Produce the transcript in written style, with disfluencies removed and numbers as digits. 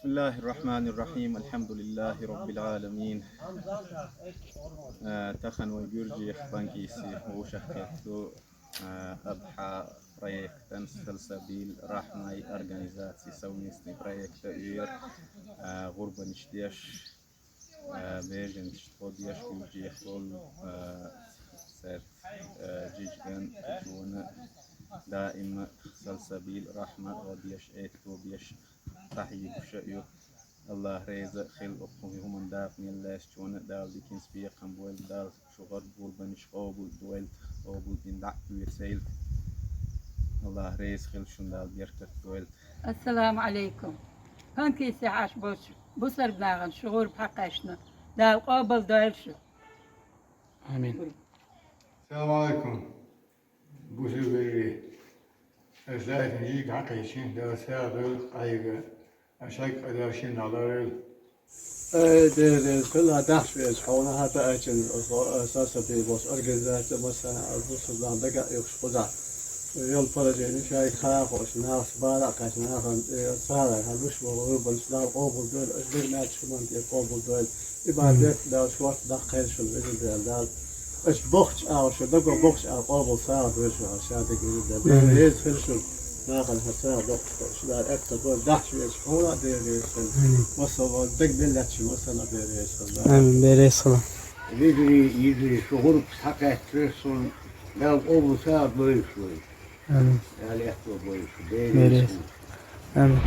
Bismillahirrahmanirrahim. Elhamdülillahi Rabbil alemin. Tahan ve Gürcih Bankisi ve şirketlu Adha projekten Salsabil Rahmay organizacji savunistni projekte üyer Gurban iştiyaş Bejen iştodiyaş Gürcih ol Sert Cicgen Tutuna daima Salsabil Rahma ve Biyaş Etto Biyaş تحيي بشأيو الله ريزق خيل أخوه هم داف من الله شون دال ديكن سبيق هم بول دال شغل بول بنش قابل دويل قابل إن دعت ويسيل الله ريز خيل شون دال بيركت دويل. السلام عليكم. كان كيسي عاش بصر بناغن شغور بحقشنا دال قابل دويل شو. آمين. السلام عليكم. بوسي بري. أزايد نجيك عقيشين دا ساغل قايقة أشاك أداشين على de kılla dahşiye şuna hatta açın asası bir boş organizasyon mesela bu sözden de yok şuza yol projesi şey khaya hoş nas bara kaçına han sara haluş bu bu sınav qabul dol bir maç şuman diye qabul dol ibadet da şuat da khayr şul bir da ايش بوخش او شو دقو بوخش او قابل ساعة وشو عشان تقول ده بيريز خلشو ناقل هساعة بوخش شو ده اكتر دول دحش ويش هولا بيريز وصل دق بلت شو مثلا بيريز آمين بيريز خلا. يدري شغل حقه ترسون لو أبو ساعة بيشوي آمين يعني يحتوى بيشوي بيريز. آمين.